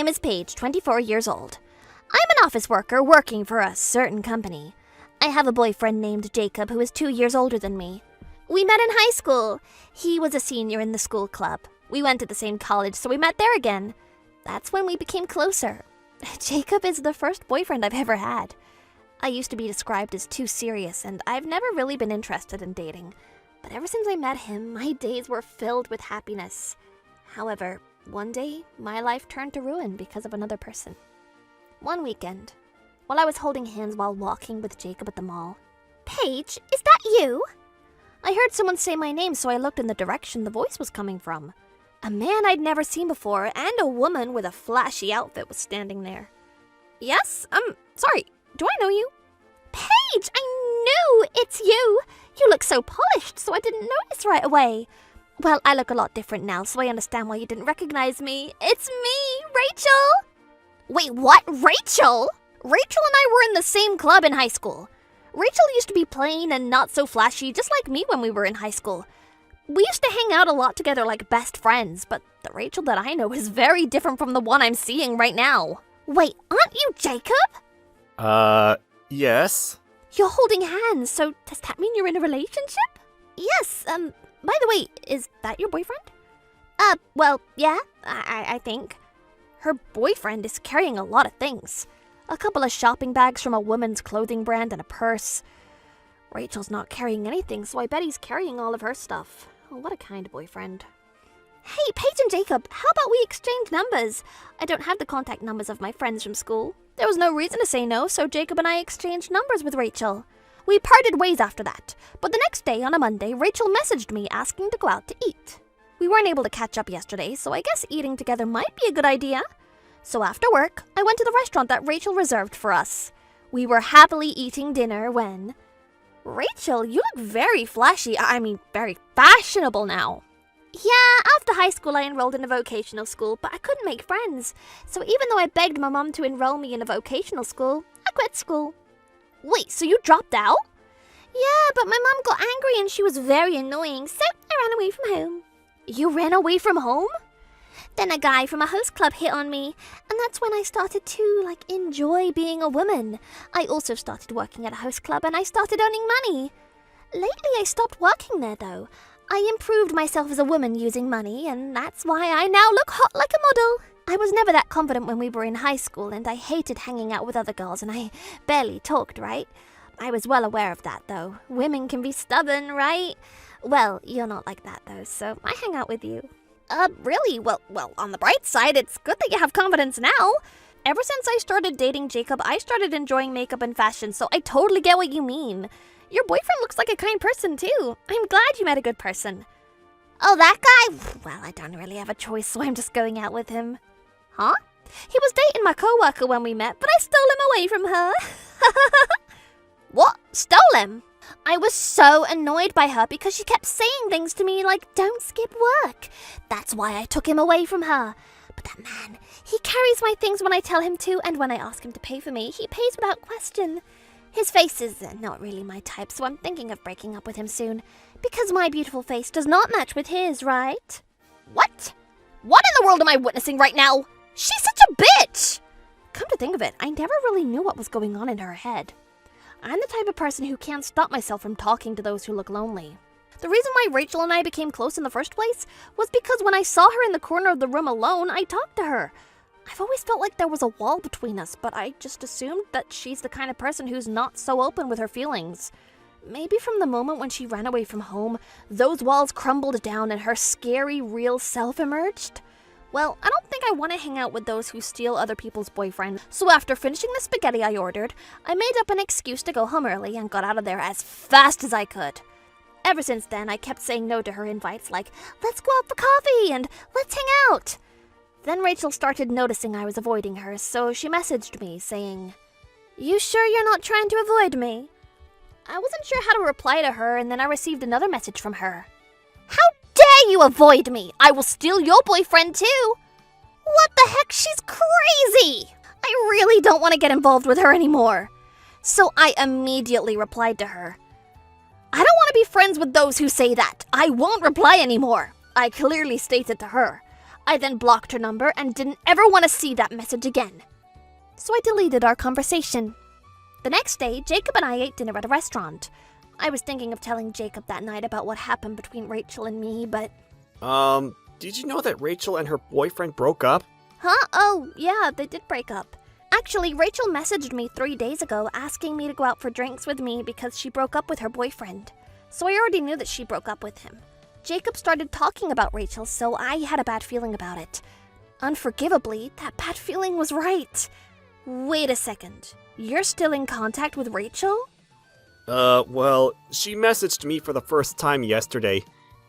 name is Paige, 24 years old. I'm an office worker working for a certain company. I have a boyfriend named Jacob who is 2 years older than me. We met in high school. He was a senior in the school club. We went to the same college, so we met there again. That's when we became closer. Jacob is the first boyfriend I've ever had. I used to be described as too serious, and I've never really been interested in dating. But ever since I met him, my days were filled with happiness. However, one day, my life turned to ruin because of another person. One weekend, while I was holding hands while walking with Jacob at the mall. Paige, is that you? I heard someone say my name, so I looked in the direction the voice was coming from. A man I'd never seen before and a woman with a flashy outfit was standing there. Yes? Sorry, do I know you? Paige, I knew it's you! You look so polished, so I didn't notice right away. Well, I look a lot different now, so I understand why you didn't recognize me. It's me, Rachel! Wait, what? Rachel? Rachel and I were in the same club in high school. Rachel used to be plain and not so flashy, just like me when we were in high school. We used to hang out a lot together like best friends, but the Rachel that I know is very different from the one I'm seeing right now. Wait, aren't you Jacob? Yes? You're holding hands, so does that mean you're in a relationship? Yes, by the way, is that your boyfriend? Well, yeah, I think. Her boyfriend is carrying a lot of things. A couple of shopping bags from a woman's clothing brand and a purse. Rachel's not carrying anything, so I bet he's carrying all of her stuff. Oh, what a kind boyfriend. Hey, Paige and Jacob, how about we exchange numbers? I don't have the contact numbers of my friends from school. There was no reason to say no, so Jacob and I exchanged numbers with Rachel. We parted ways after that, but the next day on a Monday, Rachel messaged me asking to go out to eat. We weren't able to catch up yesterday, so I guess eating together might be a good idea. So after work, I went to the restaurant that Rachel reserved for us. We were happily eating dinner when... Rachel, you look very flashy, very fashionable now. Yeah, after high school I enrolled in a vocational school, but I couldn't make friends. So even though I begged my mom to enroll me in a vocational school, I quit school. Wait, so you dropped out? Yeah, but my mom got angry and she was very annoying, so I ran away from home. You ran away from home? Then a guy from a host club hit on me, and that's when I started to, enjoy being a woman. I also started working at a host club and I started earning money. Lately I stopped working there though. I improved myself as a woman using money, and that's why I now look hot like a model. I was never that confident when we were in high school, and I hated hanging out with other girls, and I barely talked, right? I was well aware of that, though. Women can be stubborn, right? Well, you're not like that, though, so I hang out with you. Really? Well, on the bright side, it's good that you have confidence now. Ever since I started dating Jacob, I started enjoying makeup and fashion, so I totally get what you mean. Your boyfriend looks like a kind person, too. I'm glad you met a good person. Oh, that guy? Well, I don't really have a choice, so I'm just going out with him. Huh? He was dating my coworker when we met, but I stole him away from her. What? Stole him? I was so annoyed by her because she kept saying things to me like, don't skip work. That's why I took him away from her. But that man, he carries my things when I tell him to, and when I ask him to pay for me, he pays without question. His face is not really my type, so I'm thinking of breaking up with him soon. Because my beautiful face does not match with his, right? What? What in the world am I witnessing right now? She's such a bitch! Come to think of it, I never really knew what was going on in her head. I'm the type of person who can't stop myself from talking to those who look lonely. The reason why Rachel and I became close in the first place was because when I saw her in the corner of the room alone, I talked to her. I've always felt like there was a wall between us, but I just assumed that she's the kind of person who's not so open with her feelings. Maybe from the moment when she ran away from home, those walls crumbled down and her scary, real self emerged. Well, I don't think I want to hang out with those who steal other people's boyfriends, so after finishing the spaghetti I ordered, I made up an excuse to go home early and got out of there as fast as I could. Ever since then, I kept saying no to her invites like, let's go out for coffee and let's hang out. Then Rachel started noticing I was avoiding her, so she messaged me saying, you sure you're not trying to avoid me? I wasn't sure how to reply to her, and then I received another message from her. How dare you avoid me? I will steal your boyfriend too. What the heck? She's crazy! I really don't want to get involved with her anymore. So I immediately replied to her. I don't want to be friends with those who say that. I won't reply anymore. I clearly stated to her. I then blocked her number and didn't ever want to see that message again. So I deleted our conversation. The next day, Jacob and I ate dinner at a restaurant. I was thinking of telling Jacob that night about what happened between Rachel and me, but... Did you know that Rachel and her boyfriend broke up? Huh? Oh, yeah, they did break up. Actually, Rachel messaged me 3 days ago asking me to go out for drinks with me because she broke up with her boyfriend. So I already knew that she broke up with him. Jacob started talking about Rachel, so I had a bad feeling about it. Unforgivably, that bad feeling was right. Wait a second. You're still in contact with Rachel? Well, she messaged me for the first time yesterday.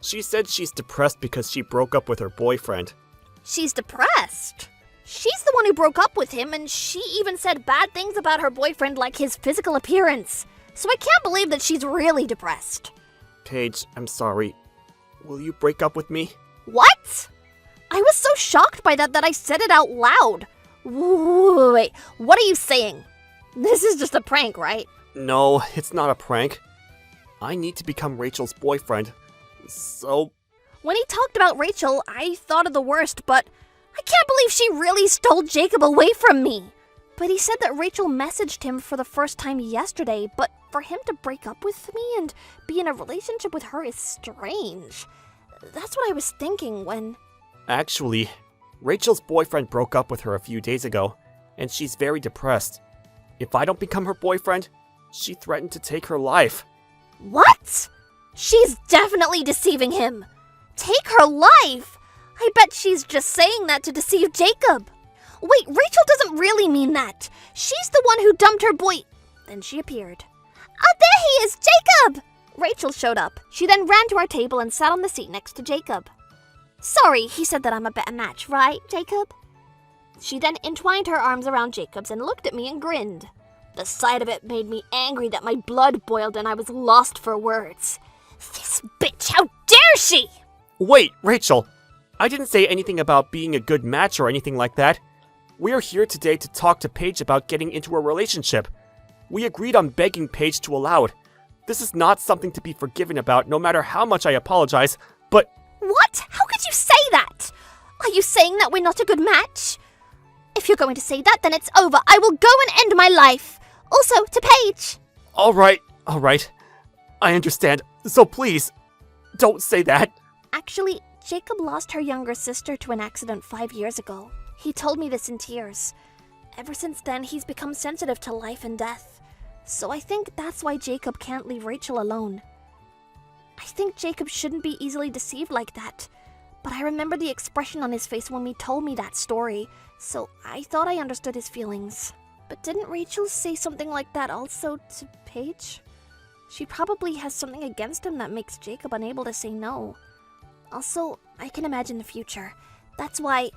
She said she's depressed because she broke up with her boyfriend. She's depressed? She's the one who broke up with him, and she even said bad things about her boyfriend like his physical appearance. So I can't believe that she's really depressed. Paige, I'm sorry. Will you break up with me? What? I was so shocked by that I said it out loud. Wait, what are you saying? This is just a prank, right? No, it's not a prank. I need to become Rachel's boyfriend. So... When he talked about Rachel, I thought of the worst, but I can't believe she really stole Jacob away from me. But he said that Rachel messaged him for the first time yesterday, but for him to break up with me and be in a relationship with her is strange. That's what I was thinking when... Actually, Rachel's boyfriend broke up with her a few days ago, and she's very depressed. If I don't become her boyfriend, she threatened to take her life. What? She's definitely deceiving him. Take her life? I bet she's just saying that to deceive Jacob. Wait, Rachel doesn't really mean that. She's the one who dumped her boy... Then she appeared. Oh, there he is, Jacob! Rachel showed up. She then ran to our table and sat on the seat next to Jacob. Sorry, he said that I'm a better match, right, Jacob? She then entwined her arms around Jacob's and looked at me and grinned. The sight of it made me angry that my blood boiled and I was lost for words. This bitch, how dare she! Wait, Rachel! I didn't say anything about being a good match or anything like that. We're here today to talk to Paige about getting into a relationship. We agreed on begging Paige to allow it. This is not something to be forgiven about, no matter how much I apologize, but... What? How could you say that? Are you saying that we're not a good match? If you're going to say that, then it's over. I will go and end my life. Also, to Paige. Alright. I understand. So please, don't say that. Actually, Jacob lost her younger sister to an accident 5 years ago. He told me this in tears. Ever since then, he's become sensitive to life and death. So I think that's why Jacob can't leave Rachel alone. I think Jacob shouldn't be easily deceived like that. But I remember the expression on his face when he told me that story, so I thought I understood his feelings. But didn't Rachel say something like that also to Paige? She probably has something against him that makes Jacob unable to say no. Also, I can imagine the future. That's why...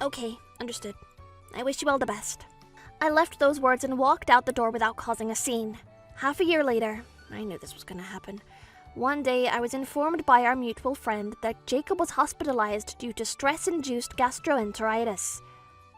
Okay, understood. I wish you all the best. I left those words and walked out the door without causing a scene. Half a year later, I knew this was going to happen. One day, I was informed by our mutual friend that Jacob was hospitalized due to stress-induced gastroenteritis.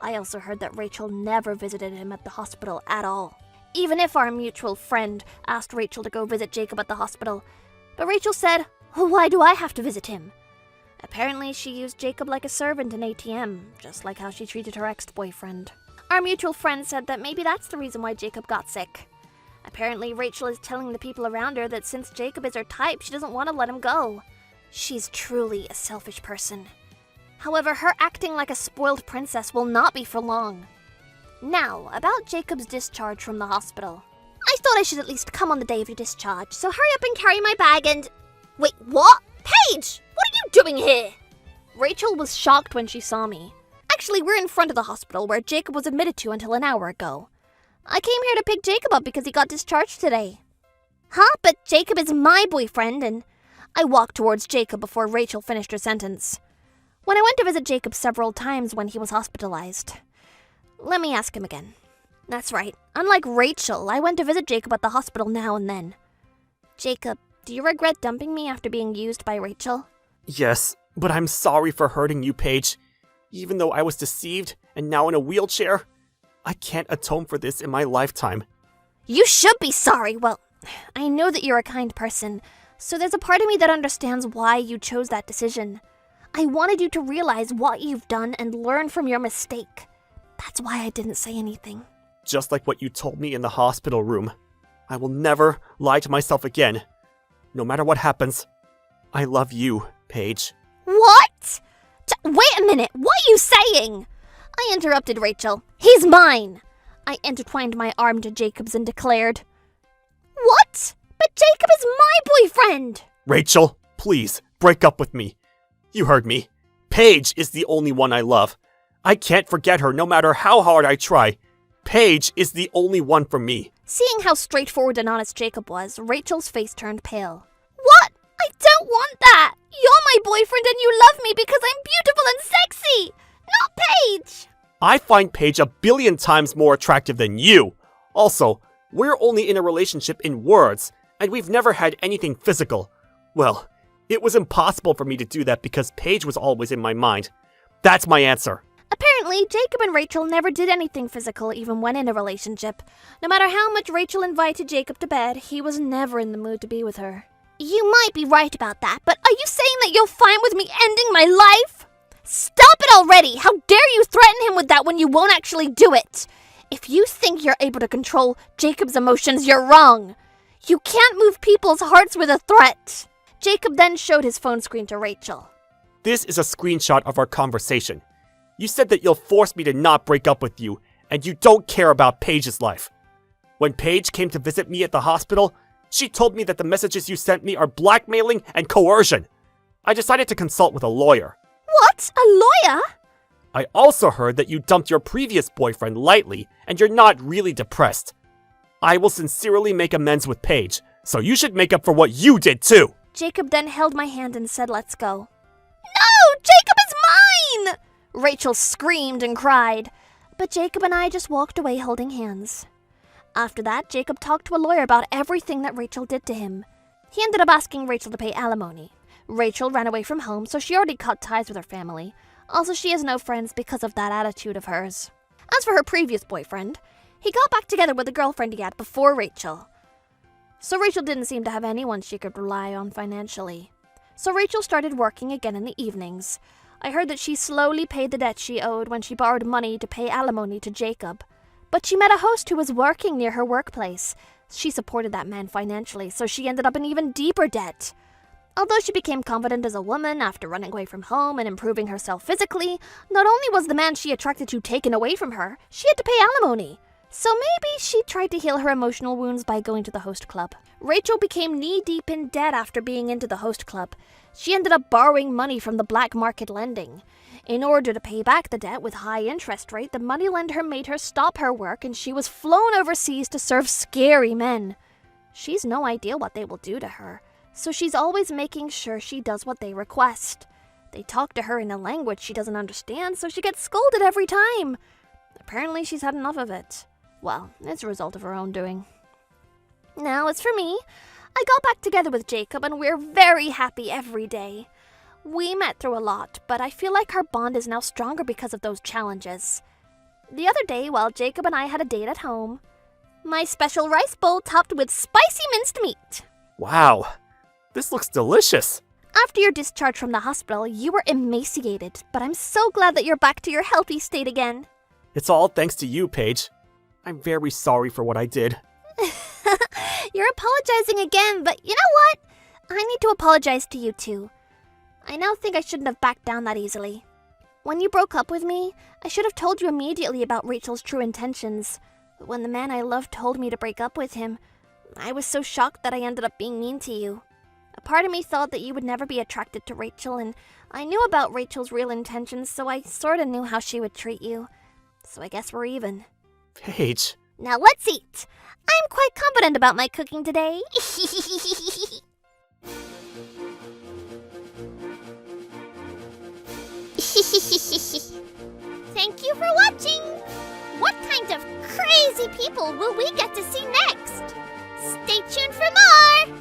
I also heard that Rachel never visited him at the hospital at all, even if our mutual friend asked Rachel to go visit Jacob at the hospital. But Rachel said, "Why do I have to visit him?" Apparently, she used Jacob like a servant in ATM, just like how she treated her ex-boyfriend. Our mutual friend said that maybe that's the reason why Jacob got sick. Apparently, Rachel is telling the people around her that since Jacob is her type, she doesn't want to let him go. She's truly a selfish person. However, her acting like a spoiled princess will not be for long. Now, about Jacob's discharge from the hospital. I thought I should at least come on the day of your discharge, so hurry up and carry my bag and... Wait, what? Paige! What are you doing here? Rachel was shocked when she saw me. Actually, we're in front of the hospital where Jacob was admitted to until an hour ago. I came here to pick Jacob up because he got discharged today. Huh? But Jacob is my boyfriend, and... I walked towards Jacob before Rachel finished her sentence. When I went to visit Jacob several times when he was hospitalized. Let me ask him again. That's right. Unlike Rachel, I went to visit Jacob at the hospital now and then. Jacob, do you regret dumping me after being used by Rachel? Yes, but I'm sorry for hurting you, Paige. Even though I was deceived and now in a wheelchair, I can't atone for this in my lifetime. You should be sorry. Well, I know that you're a kind person, so there's a part of me that understands why you chose that decision. I wanted you to realize what you've done and learn from your mistake. That's why I didn't say anything. Just like what you told me in the hospital room. I will never lie to myself again. No matter what happens, I love you, Paige. What? Wait a minute, what are you saying? I interrupted Rachel. He's mine. I intertwined my arm to Jacob's and declared, What? But Jacob is my boyfriend! Rachel, please, break up with me. You heard me. Paige is the only one I love. I can't forget her no matter how hard I try. Paige is the only one for me. Seeing how straightforward and honest Jacob was, Rachel's face turned pale. What? I don't want that! You're my boyfriend and you love me because I'm beautiful and sexy! Not Paige! I find Paige a billion times more attractive than you. Also, we're only in a relationship in words, and we've never had anything physical. Well, it was impossible for me to do that because Paige was always in my mind. That's my answer. Apparently, Jacob and Rachel never did anything physical even when in a relationship. No matter how much Rachel invited Jacob to bed, he was never in the mood to be with her. You might be right about that, but are you saying that you're fine with me ending my life? Stop it already! How dare you threaten him with that when you won't actually do it? If you think you're able to control Jacob's emotions, you're wrong. You can't move people's hearts with a threat. Jacob then showed his phone screen to Rachel. This is a screenshot of our conversation. You said that you'll force me to not break up with you, and you don't care about Paige's life. When Paige came to visit me at the hospital, she told me that the messages you sent me are blackmailing and coercion. I decided to consult with a lawyer. What? A lawyer? I also heard that you dumped your previous boyfriend lightly, and you're not really depressed. I will sincerely make amends with Paige, so you should make up for what you did too. Jacob then held my hand and said, Let's go. No! Jacob is mine! Rachel screamed and cried, but Jacob and I just walked away holding hands. After that, Jacob talked to a lawyer about everything that Rachel did to him. He ended up asking Rachel to pay alimony. Rachel ran away from home, so she already cut ties with her family. Also, she has no friends because of that attitude of hers. As for her previous boyfriend, he got back together with a girlfriend he had before Rachel. So Rachel didn't seem to have anyone she could rely on financially. So Rachel started working again in the evenings. I heard that she slowly paid the debt she owed when she borrowed money to pay alimony to Jacob. But she met a host who was working near her workplace. She supported that man financially, so she ended up in even deeper debt. Although she became confident as a woman after running away from home and improving herself physically, not only was the man she attracted to taken away from her, she had to pay alimony. So maybe she tried to heal her emotional wounds by going to the host club. Rachel became knee-deep in debt after being into the host club. She ended up borrowing money from the black market lending. In order to pay back the debt with high interest rate, the moneylender made her stop her work and she was flown overseas to serve scary men. She's no idea what they will do to her, so she's always making sure she does what they request. They talk to her in a language she doesn't understand, so she gets scolded every time. Apparently she's had enough of it. Well, it's a result of her own doing. Now, as for me, I got back together with Jacob and we're very happy every day. We met through a lot, but I feel like our bond is now stronger because of those challenges. The other day, while Jacob and I had a date at home, my special rice bowl topped with spicy minced meat. Wow, this looks delicious. After your discharge from the hospital, you were emaciated, but I'm so glad that you're back to your healthy state again. It's all thanks to you, Paige. I'm very sorry for what I did. You're apologizing again, but you know what? I need to apologize to you too. I now think I shouldn't have backed down that easily. When you broke up with me, I should have told you immediately about Rachel's true intentions. But when the man I loved told me to break up with him, I was so shocked that I ended up being mean to you. A part of me thought that you would never be attracted to Rachel, and I knew about Rachel's real intentions, so I sorta knew how she would treat you. So I guess we're even. Paige. Now let's eat. I'm quite confident about my cooking today. Thank you for watching! What kind of crazy people will we get to see next? Stay tuned for more!